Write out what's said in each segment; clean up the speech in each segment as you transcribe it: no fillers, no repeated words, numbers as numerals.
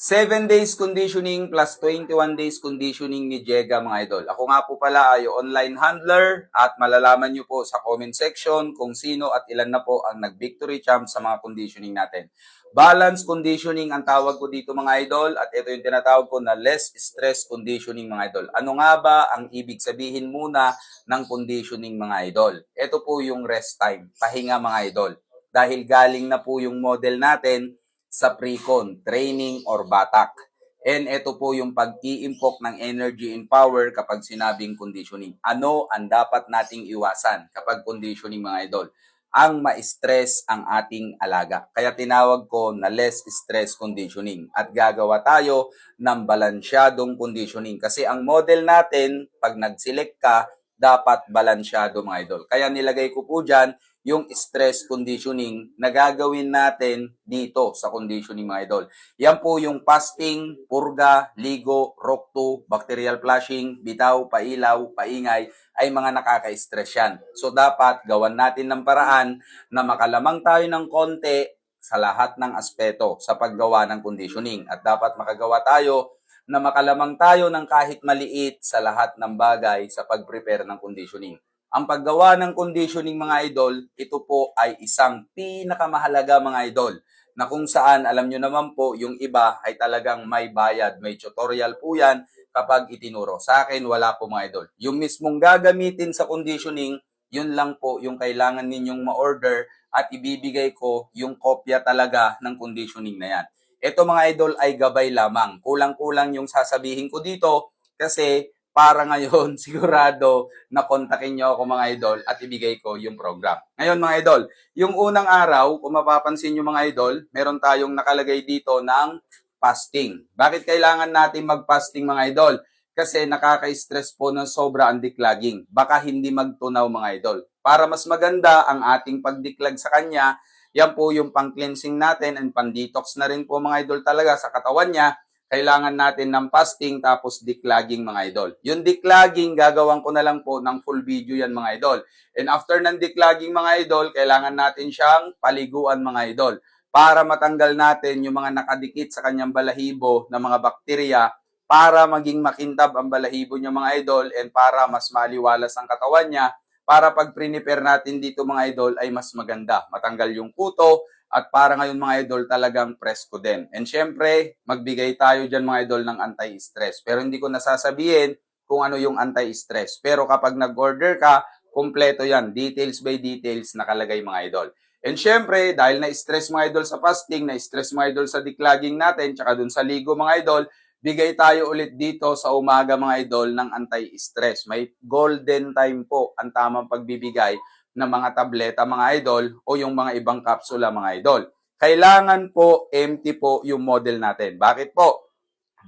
7 days conditioning plus 21 days conditioning ni Jega mga idol. Ako nga po pala ay online handler at malalaman nyo po sa comment section kung sino at ilan na po ang nag-victory champ sa mga conditioning natin. Balance conditioning ang tawag ko dito mga idol at ito yung tinatawag ko na less stress conditioning mga idol. Ano nga ba ang ibig sabihin muna ng conditioning mga idol? Ito po yung rest time, pahinga mga idol. Dahil galing na po yung model natin sa pre-con, training or batak. And ito po yung pag-iimpok ng energy and power kapag sinabing conditioning. Ano ang dapat nating iwasan kapag conditioning mga idol? Ang ma-stress ang ating alaga. Kaya tinawag ko na less stress conditioning. At gagawa tayo ng balansyadong conditioning. Kasi ang model natin, pag nag-select ka, dapat balansyado mga idol. Kaya nilagay ko po dyan yung stress conditioning na gagawin natin dito sa conditioning mga idol. Yan po yung fasting, purga, ligo, rock 2, bacterial flushing, bitaw, pailaw, paingay, ay mga nakaka-stress yan. So dapat gawan natin ng paraan na makalamang tayo ng konti sa lahat ng aspeto sa paggawa ng conditioning. At dapat makagawa tayo na makalamang tayo ng kahit maliit sa lahat ng bagay sa pag-prepare ng conditioning. Ang paggawa ng conditioning mga idol, ito po ay isang pinakamahalaga mga idol na kung saan alam nyo naman po yung iba ay talagang may bayad, may tutorial po yan kapag itinuro. Sa akin wala po mga idol. Yung mismong gagamitin sa conditioning, yun lang po yung kailangan ninyong ma-order at ibibigay ko yung kopya talaga ng conditioning na yan. Ito mga idol ay gabay lamang. Kulang-kulang yung sasabihin ko dito kasi para ngayon sigurado na kontakin nyo ako mga idol at ibigay ko yung program. Ngayon mga idol, yung unang araw, kung mapapansin nyo mga idol, meron tayong nakalagay dito ng fasting. Bakit kailangan natin mag-fasting mga idol? Kasi nakaka-stress po ng sobra ang declogging. Baka hindi magtunaw mga idol. Para mas maganda ang ating pagdiklag sa kanya, yan po yung pang-cleansing natin and pang-detox na rin po mga idol talaga sa katawan niya. Kailangan natin ng fasting tapos declogging mga idol. Yung declogging, gagawan ko na lang po ng full video yan mga idol. And after ng declogging mga idol, kailangan natin siyang paliguan mga idol para matanggal natin yung mga nakadikit sa kanyang balahibo na mga bakterya para maging makintab ang balahibo niya mga idol and para mas maliwalas ang katawan niya para pag prepare natin dito mga idol ay mas maganda. Matanggal yung kuto, at para ngayon mga idol talagang presko din. And syempre, magbigay tayo dyan mga idol ng anti-stress. Pero hindi ko nasasabihin kung ano yung anti-stress. Pero kapag nag-order ka, kompleto yan. Details by details nakalagay mga idol. And syempre, dahil na-stress mga idol sa fasting, na-stress mga idol sa declogging natin, tsaka dun sa ligo mga idol, bigay tayo ulit dito sa umaga mga idol ng anti-stress. May golden time po ang tamang pagbibigay ng mga tableta mga idol o yung mga ibang kapsula mga idol. Kailangan po empty po yung model natin. Bakit po?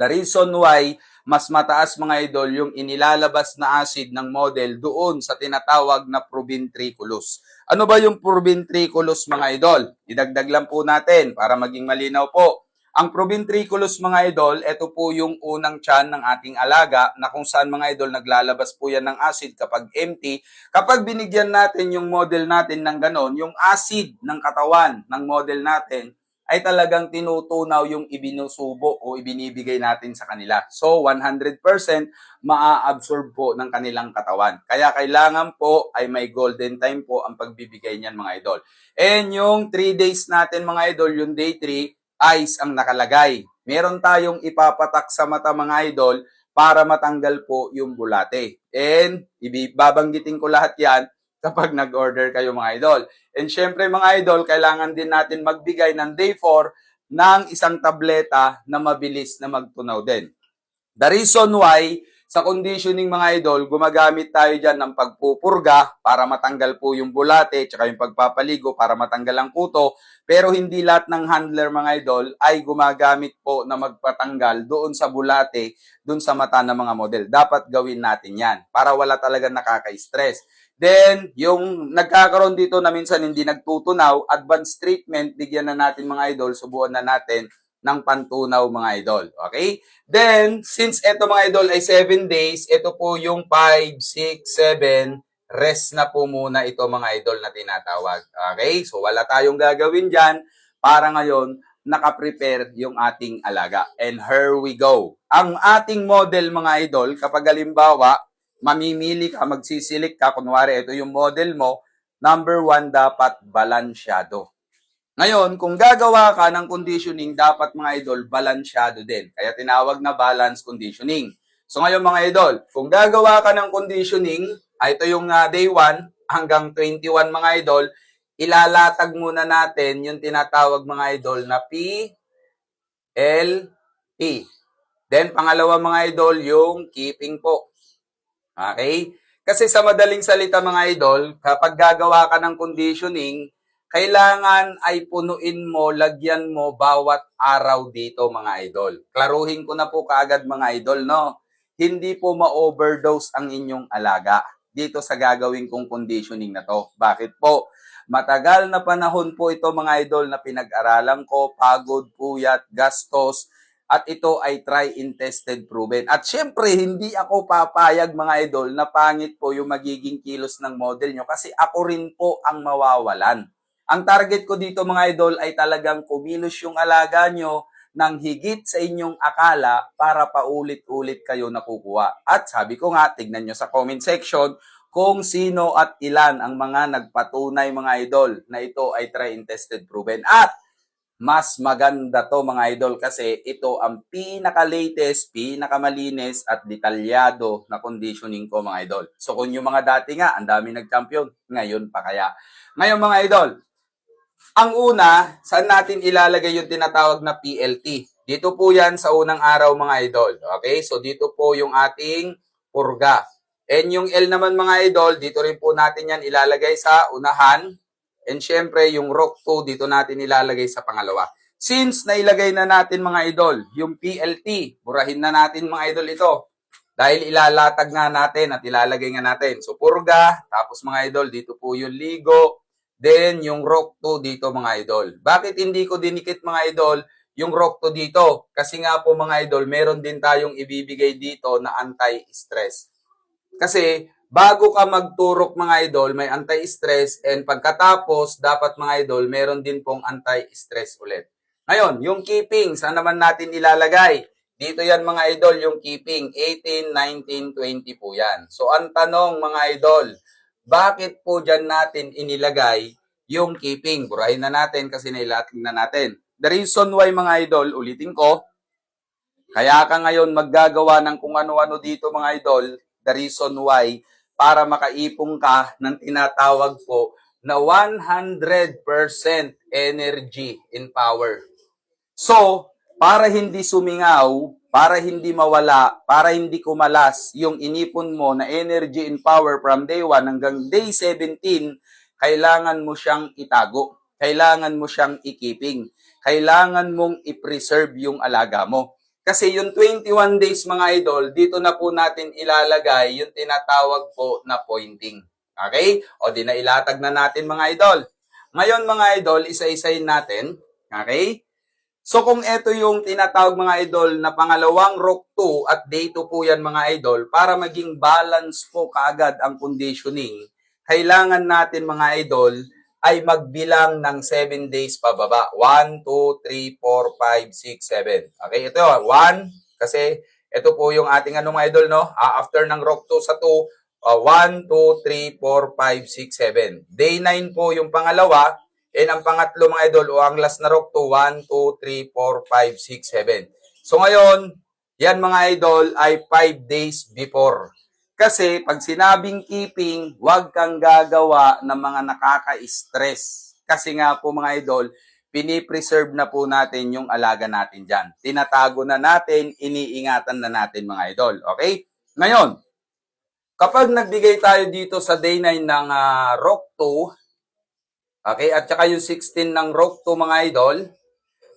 The reason why mas mataas mga idol yung inilalabas na acid ng model doon sa tinatawag na proventriculus. Ano ba yung proventriculus mga idol? Idagdag lang po natin para maging malinaw po. Ang proventriculus mga idol, ito po yung unang tiyan ng ating alaga na kung saan mga idol naglalabas po yan ng acid kapag empty. Kapag binigyan natin yung model natin ng ganon, yung acid ng katawan ng model natin ay talagang tinutunaw yung ibinusubo o ibinibigay natin sa kanila. So, 100% maa-absorb po ng kanilang katawan. Kaya kailangan po ay may golden time po ang pagbibigay niyan mga idol. And yung 3 days natin mga idol, yung day 3, ice ang nakalagay. Meron tayong ipapatak sa mata mga idol para matanggal po yung bulate. And babanggitin ko lahat yan kapag nag-order kayo mga idol. And syempre mga idol, kailangan din natin magbigay ng day 4 ng isang tableta na mabilis na magtunaw din. The reason why sa conditioning mga idol, gumagamit tayo dyan ng pagpupurga para matanggal po yung bulate, tsaka yung pagpapaligo para matanggal ang kuto. Pero hindi lahat ng handler mga idol ay gumagamit po na magpatanggal doon sa bulate, doon sa mata ng mga model. Dapat gawin natin yan para wala talaga nakaka-stress. Then, yung nagkakaroon dito na minsan hindi nagtutunaw, advanced treatment, bigyan na natin mga idol, subukan na natin ng pantunaw mga idol. Okay? Then, since ito mga idol ay 7 days, ito po yung 5, 6, 7, rest na po muna ito mga idol na tinatawag. Okay? So, wala tayong gagawin dyan para ngayon nakaprepare yung ating alaga. And here we go. Ang ating model mga idol, kapag halimbawa, mamimili ka, magsisilik ka, kunwari ito yung model mo, number 1 dapat balansyado. Ngayon, kung gagawa ka ng conditioning, dapat mga idol, balansyado din. Kaya tinawag na balance conditioning. So ngayon mga idol, kung gagawa ka ng conditioning, ito yung day 1 hanggang 21 mga idol, ilalatag muna natin yung tinatawag mga idol na PLT. Then pangalawa mga idol, yung keeping po. Okay? Kasi sa madaling salita mga idol, kapag gagawa ka ng conditioning, kailangan ay punuin mo, lagyan mo bawat araw dito mga idol. Klaruhin ko na po kaagad mga idol, no? Hindi po ma-overdose ang inyong alaga dito sa gagawin kong conditioning na to. Bakit po? Matagal na panahon po ito mga idol na pinag-aralan ko, pagod, puyat, gastos, at ito ay try and tested proven. At syempre, hindi ako papayag mga idol na pangit po yung magiging kilos ng model nyo kasi ako rin po ang mawawalan. Ang target ko dito mga idol ay talagang kumilos yung alaga nyo ng higit sa inyong akala para paulit-ulit kayo nakukuha. At sabi ko nga, tignan nyo sa comment section kung sino at ilan ang mga nagpatunay mga idol na ito ay try and tested proven. At mas maganda to mga idol kasi ito ang pinaka-latest, pinaka-malinis at detalyado na conditioning ko mga idol. So kung yung mga dati nga, ang dami nag-champion, ngayon pa kaya. Ngayon mga idol, ang una, saan natin ilalagay yung tinatawag na PLT? Dito po yan sa unang araw mga idol. Okay? So dito po yung ating purga. And yung L naman mga idol, dito rin po natin yan ilalagay sa unahan. And syempre, yung rock 2, dito natin ilalagay sa pangalawa. Since nailagay na natin mga idol, yung PLT, burahin na natin mga idol ito. Dahil ilalatag nga natin at ilalagay nga natin. So purga, tapos mga idol, dito po yung ligo. Then, yung rock 2 dito mga idol. Bakit hindi ko dinikit mga idol yung rock 2 dito? Kasi nga po mga idol, meron din tayong ibibigay dito na anti-stress. Kasi, bago ka magturok mga idol, may anti-stress and pagkatapos, dapat mga idol, meron din pong anti-stress ulit. Ngayon, yung keeping, saan naman natin ilalagay? Dito yan mga idol, yung keeping. 18, 19, 20 po yan. So, ang tanong mga idol, bakit po dyan natin inilagay yung keeping? Burahin na natin kasi nailating na natin. The reason why mga idol, ulitin ko, kaya ka ngayon maggagawa ng kung ano-ano dito mga idol, the reason why, para makaipong ka ng tinatawag po na 100% energy in power. So, para hindi sumingaw, para hindi mawala, para hindi kumalas yung inipon mo na energy and power from day 1 hanggang day 17, kailangan mo siyang itago. Kailangan mo siyang i-keeping. Kailangan mong i-preserve yung alaga mo. Kasi yung 21 days mga idol, dito na po natin ilalagay yung tinatawag po na pointing. Okay? O di na ilatag na natin mga idol. Ngayon mga idol, isa-isayin natin. Okay? So kung ito yung tinatawag mga idol na pangalawang rock 2 at day 2 po yan mga idol, para maging balance po kaagad ang conditioning, kailangan natin mga idol ay magbilang ng 7 days pababa. 1, 2, 3, 4, 5, 6, 7. Okay, ito 1 kasi ito po yung ating mga idol, no? After ng rock 2 sa 2, 1, 2, 3, 4, 5, 6, 7. Day 9 po yung pangalawa. And ang pangatlo mga idol o ang last na rock to 1, 2, 3, 4, 5, 6, 7. So ngayon, yan mga idol ay 5 days before. Kasi pag sinabing keeping, huwag kang gagawa ng mga nakaka-stress. Kasi nga po mga idol, pinipreserve na po natin yung alaga natin dyan. Tinatago na natin, iniingatan na natin mga idol. Okay? Ngayon, kapag nagbigay tayo dito sa day 9 ng rock 2, okay, at saka yung 16 ng rock 2 mga idol.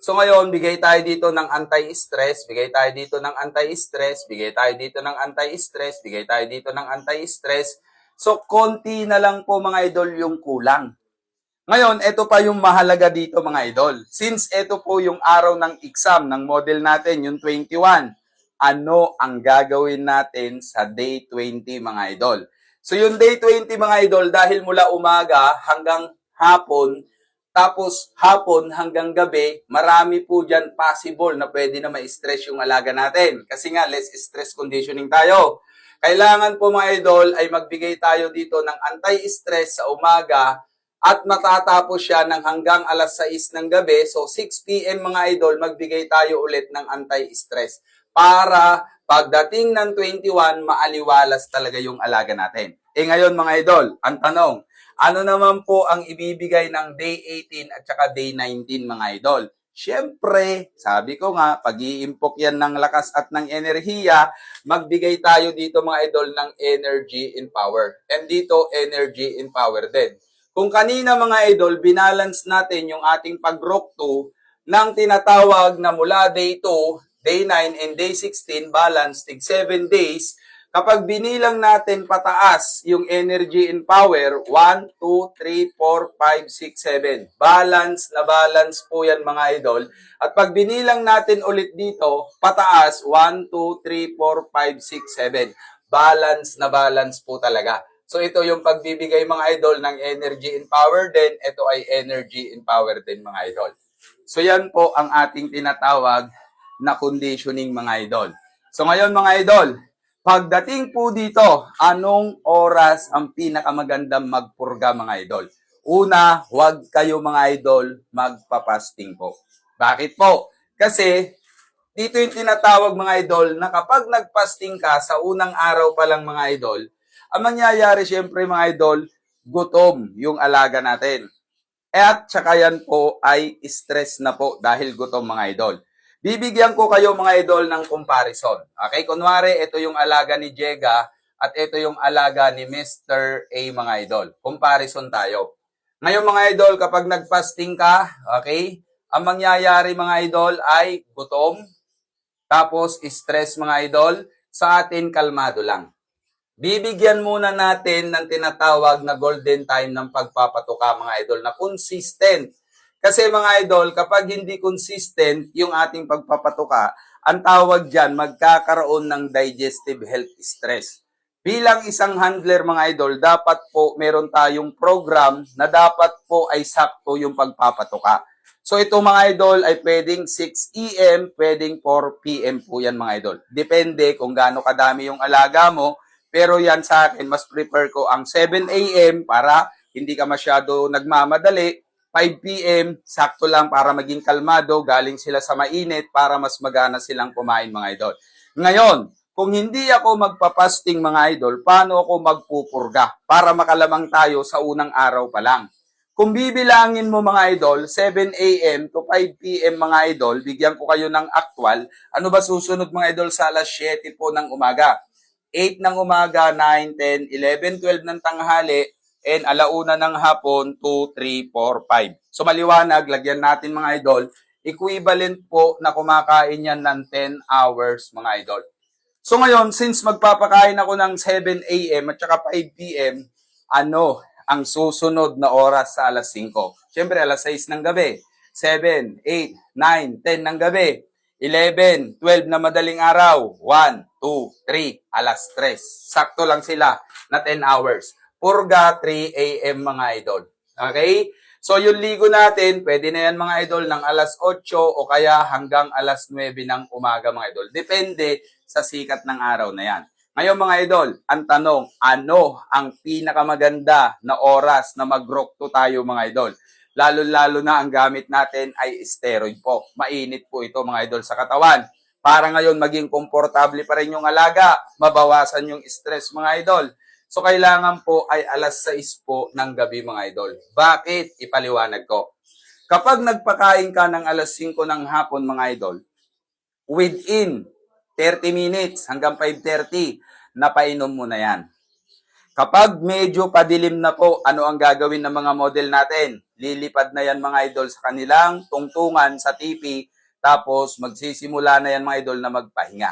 So ngayon, bigay tayo dito ng anti-stress, bigay tayo dito ng anti-stress, bigay tayo dito ng anti-stress, bigay tayo dito ng anti-stress. So konti na lang po mga idol yung kulang. Ngayon, ito pa yung mahalaga dito mga idol. Since ito po yung araw ng exam ng model natin, yung 21, ano ang gagawin natin sa day 20 mga idol? So yung day 20 mga idol, dahil mula umaga hanggang hapon, tapos hapon hanggang gabi, marami po dyan possible na pwede na ma-stress yung alaga natin. Kasi nga, less stress conditioning tayo. Kailangan po mga idol ay magbigay tayo dito ng anti-stress sa umaga at matatapos siya ng hanggang alas 6 ng gabi. So 6 p.m. mga idol, magbigay tayo ulit ng anti-stress para pagdating ng 21, maaliwalas talaga yung alaga natin. Ngayon mga idol, ang tanong, ano naman po ang ibibigay ng day 18 at saka day 19 mga idol? Siyempre, sabi ko nga, pag-iimpok yan ng lakas at ng enerhiya, magbigay tayo dito mga idol ng energy and power. And dito, energy and power din. Kung kanina mga idol, binalance natin yung ating pag-rock 2 ng tinatawag na mula day 2, day 9, and day 16, balance, tig 7 days, kapag binilang natin pataas yung energy and power, 1, 2, 3, 4, 5, 6, 7. Balance na balance po yan mga idol. At pag binilang natin ulit dito, pataas, 1, 2, 3, 4, 5, 6, 7. Balance na balance po talaga. So ito yung pagbibigay mga idol ng energy and power din. Ito ay energy and power din mga idol. So yan po ang ating tinatawag na conditioning mga idol. So ngayon mga idol, pagdating po dito, anong oras ang pinakamagandang magpurga mga idol? Una, huwag kayo mga idol magpapasting po. Bakit po? Kasi dito yung tinatawag mga idol na kapag nagpasting ka sa unang araw pa lang mga idol, ang mangyayari syempre mga idol, gutom yung alaga natin. At saka yan po ay stress na po dahil gutom mga idol. Bibigyan ko kayo mga idol ng comparison. Okay, kunwari ito yung alaga ni Jega at ito yung alaga ni Mr. A mga idol. Comparison tayo. Ngayon mga idol, kapag nagfasting ka, okay, ang mangyayari mga idol ay gutom, tapos stress mga idol, sa atin kalmado lang. Bibigyan muna natin ng tinatawag na golden time ng pagpapatuka mga idol na consistent. Kasi mga idol, kapag hindi consistent yung ating pagpapatuka, ang tawag dyan, magkakaroon ng digestive health stress. Bilang isang handler mga idol, dapat po meron tayong program na dapat po ay sakto yung pagpapatuka. So ito mga idol ay pwedeng 6 AM, pwedeng 4 PM po yan mga idol. Depende kung gaano kadami yung alaga mo. Pero yan sa akin, mas prefer ko ang 7 AM para hindi ka masyado nagmamadali. 5 PM, sakto lang para maging kalmado, galing sila sa mainit para mas magana silang kumain mga idol. Ngayon, kung hindi ako magpapasting mga idol, paano ako magpupurga para makalamang tayo sa unang araw pa lang? Kung bibilangin mo mga idol, 7 AM to 5 PM mga idol, bigyan ko kayo ng actual. Ano ba susunod mga idol sa alas 7 po ng umaga? 8 ng umaga, 9, 10, 11, 12 ng tanghali, and alauna ng hapon, 2, 3, 4, 5. So maliwanag, lagyan natin mga idol, equivalent po na kumakain yan ng 10 hours mga idol. So ngayon, since magpapakain ako ng 7 AM at saka 5 PM, ano ang susunod na oras sa alas 5? Siyempre, alas 6 ng gabi, 7, 8, 9, 10 ng gabi, 11, 12 na madaling araw, 1, 2, 3, alas 3. Sakto lang sila na 10 hours. Purga 3 AM mga idol. Okay? So yung ligo natin, pwede na yan mga idol ng alas 8 o kaya hanggang alas 9 ng umaga mga idol. Depende sa sikat ng araw na yan. Ngayon mga idol, ang tanong, ano ang pinakamaganda na oras na mag-rock to tayo mga idol? Lalo-lalo na ang gamit natin ay steroid po. Mainit po ito mga idol sa katawan. Para ngayon maging komportable pa rin yung alaga, mabawasan yung stress mga idol. So, kailangan po ay alas 6 po ng gabi mga idol. Bakit? Ipaliwanag ko. Kapag nagpakain ka ng alas 5 ng hapon mga idol, within 30 minutes hanggang 5:30, napainom mo na yan. Kapag medyo padilim na po, ano ang gagawin ng mga model natin? Lilipad na yan mga idol sa kanilang tungtungan sa TV, tapos magsisimula na yan mga idol na magpahinga.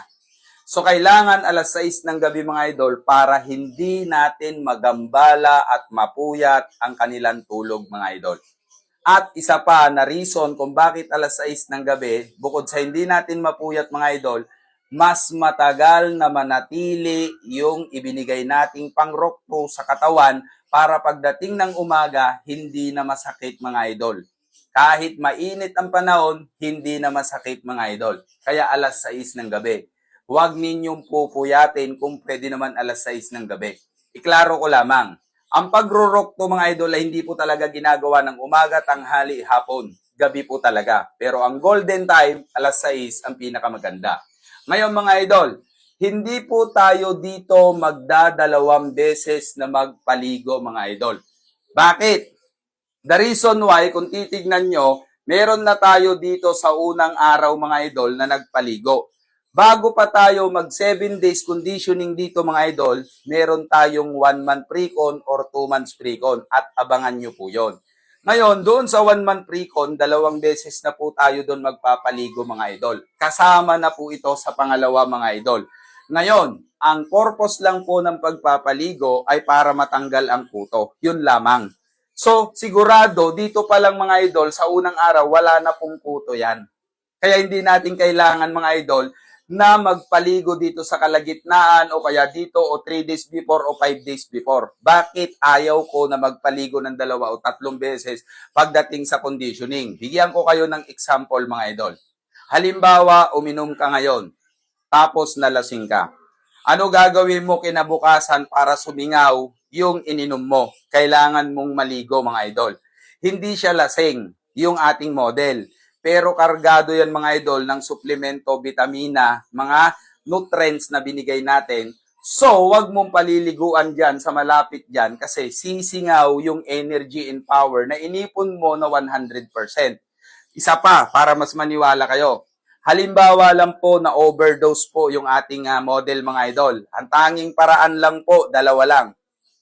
So, kailangan alas 6 ng gabi mga idol para hindi natin magambala at mapuyat ang kanilang tulog mga idol. At isa pa na reason kung bakit alas 6 ng gabi, bukod sa hindi natin mapuyat mga idol, mas matagal na manatili yung ibinigay nating pang-rock sa katawan para pagdating ng umaga, hindi na masakit mga idol. Kahit mainit ang panahon, hindi na masakit mga idol. Kaya alas 6 ng gabi. Huwag ninyong pupuyatin kung pwede naman alas 6 ng gabi. Iklaro ko lamang, ang pagro-rock to mga idol ay hindi po talaga ginagawa ng umaga, tanghali, hapon. Gabi po talaga. Pero ang golden time, alas 6 ang pinakamaganda. Ngayon mga idol, hindi po tayo dito magdadalawang beses na magpaligo mga idol. Bakit? The reason why, kung titignan nyo, meron na tayo dito sa unang araw mga idol na nagpaligo. Bago pa tayo mag 7 days conditioning dito mga idol, meron tayong 1 month pre-con or 2 months pre-con at abangan nyo po yon. Ngayon, doon sa 1 month pre-con, 2 beses na po tayo doon magpapaligo mga idol. Kasama na po ito sa pangalawa mga idol. Ngayon, ang purpose lang po ng pagpapaligo ay para matanggal ang kuto. Yun lamang. So, sigurado, dito pa lang mga idol, sa unang araw, wala na pong kuto yan. Kaya hindi natin kailangan mga idol na magpaligo dito sa kalagitnaan o kaya dito o 3 days before o 5 days before. Bakit ayaw ko na magpaligo ng 2 o 3 beses pagdating sa conditioning? Bigyan ko kayo ng example mga idol. Halimbawa, uminom ka ngayon, tapos nalasing ka. Ano gagawin mo kinabukasan para sumingaw yung ininom mo? Kailangan mong maligo mga idol. Hindi siya lasing yung ating model. Pero kargado yan mga idol ng suplemento, vitamina, mga nutrients na binigay natin. So, wag mong paliliguan dyan sa malapit dyan kasi sisingaw yung energy and power na inipon mo na 100%. Isa pa, para mas maniwala kayo. Halimbawa lang po na overdose po yung ating model mga idol. Ang tanging paraan lang po, dalawa lang.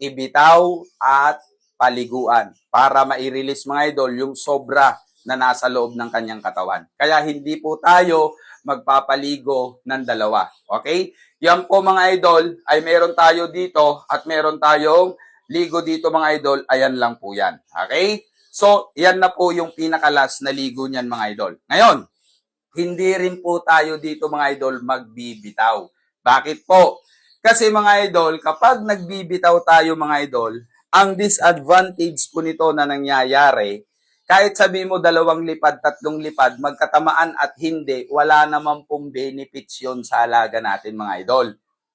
Ibitaw at paliguan para mai-release mga idol yung sobra na nasa loob ng kanyang katawan. Kaya hindi po tayo magpapaligo ng 2. Okay? Yan po mga idol ay meron tayo dito at meron tayong ligo dito mga idol. Ayan lang po yan. Okay? So, yan na po yung pinakalas na ligo niyan mga idol. Ngayon, hindi rin po tayo dito mga idol magbibitaw. Bakit po? Kasi mga idol, kapag nagbibitaw tayo mga idol, ang disadvantage po nito na nangyayari, kahit sabi mo 2 lipad, 3 lipad, magkatamaan at hindi, wala naman pong benefits yun sa alaga natin mga idol.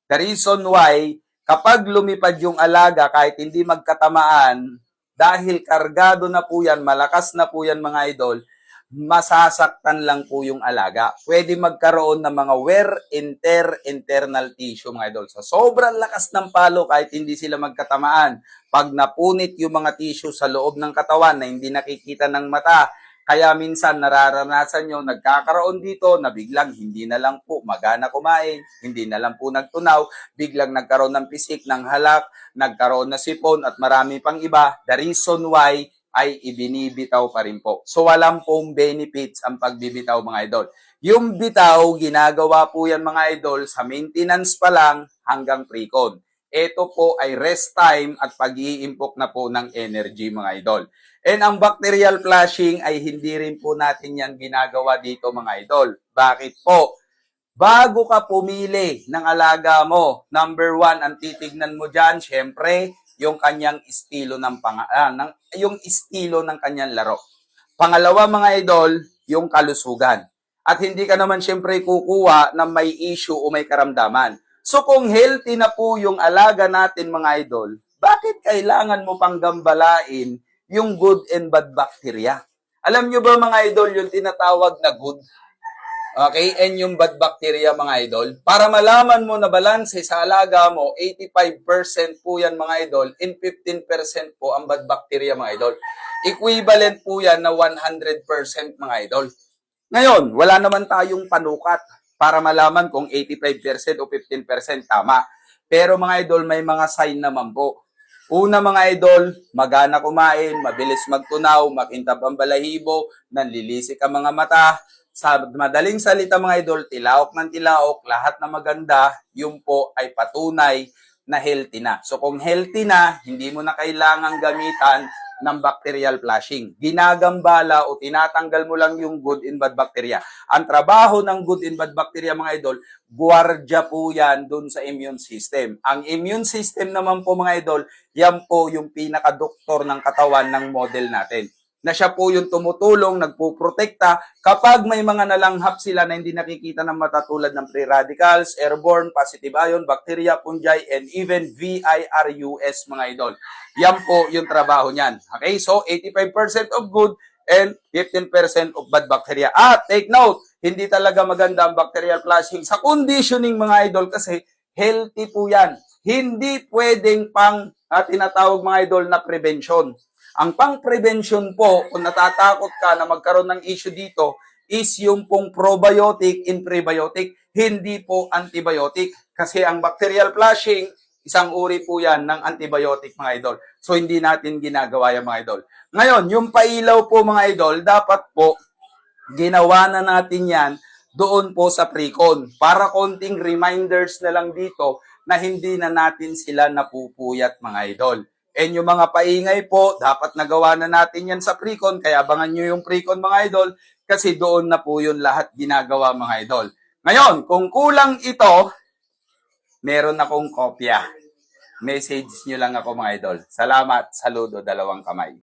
The reason why, kapag lumipad yung alaga, kahit hindi magkatamaan, dahil kargado na po yan, malakas na po yan mga idol, masasaktan lang po yung alaga. Pwede magkaroon ng mga wear and tear internal tissue mga idol. So, sobrang lakas ng palo kahit hindi sila magkatamaan. Pag napunit yung mga tissue sa loob ng katawan na hindi nakikita ng mata, kaya minsan nararanasan nyo, nagkakaroon dito na biglang hindi na lang po magana kumain, hindi na lang po nagtunaw, biglang nagkaroon ng pisik, ng halak, nagkaroon na sipon at marami pang iba. The reason why ay ibinibitaw pa rin po. So, walang pong benefits ang pagbibitaw mga idol. Yung bitaw, ginagawa po yan mga idol sa maintenance pa lang hanggang pre-con. Ito po ay rest time at pag-iimpok na po ng energy mga idol. And ang bacterial flushing ay hindi rin po natin yan ginagawa dito mga idol. Bakit po? Bago ka pumili ng alaga mo, number 1, ang titignan mo dyan, syempre, yung kanyang estilo ng yung estilo ng kanyang laro. Pangalawa mga idol, yung kalusugan. At hindi ka naman syempre kukuha na may issue o may karamdaman. So kung healthy na po yung alaga natin mga idol, bakit kailangan mo pang gambalain yung good and bad bacteria? Alam nyo ba mga idol yung tinatawag na good? Okay, and yung bad bacteria mga idol, para malaman mo na balanse sa alaga mo, 85% po yan mga idol, and 15% po ang bad bacteria mga idol. Equivalent po yan na 100% mga idol. Ngayon, wala naman tayong panukat para malaman kung 85% o 15% tama. Pero mga idol, may mga sign naman po. Una mga idol, magana kumain, mabilis magtunaw, makintab ang balahibo, nanlilisik ang mga mata. Sa madaling salita mga idol, tilaok ng tilaok, lahat na maganda, yung po ay patunay na healthy na. So kung healthy na, hindi mo na kailangang gamitan ng bacterial flushing. Ginagambala o tinatanggal mo lang yung good and bad bacteria. Ang trabaho ng good and bad bacteria mga idol, guwardya po yan dun sa immune system. Ang immune system naman po mga idol, yan po yung pinakadoktor ng katawan ng model natin. na siya po yung tumutulong, nagpuprotekta kapag may mga nalanghap sila na hindi nakikita ng mata tulad ng free radicals, airborne, positive ion, bacteria, fungi, and even virus, mga idol. Yan po yung trabaho niyan. Okay, so 85% of good and 15% of bad bacteria. At take note, hindi talaga maganda ang bacterial flushing sa conditioning, mga idol, kasi healthy po yan. Hindi pwedeng pang tinatawag, mga idol, na prevention. Ang pang-prevention po, kung natatakot ka na magkaroon ng issue dito, is yung pong probiotic in prebiotic, hindi po antibiotic. Kasi ang bacterial flushing, isang uri po yan ng antibiotic, mga idol. So, hindi natin ginagawa yan, mga idol. Ngayon, yung pailaw po, mga idol, dapat po, ginawa na natin yan doon po sa pre-con. Para konting reminders na lang dito na hindi na natin sila napupuyat, mga idol. And yung mga paingay po, dapat nagawa na natin yan sa pre-con. Kaya abangan nyo yung pre-con, mga idol, kasi doon na po yun lahat ginagawa, mga idol. Ngayon, kung kulang ito, meron akong kopya. Message nyo lang ako, mga idol. Salamat, saludo, dalawang kamay.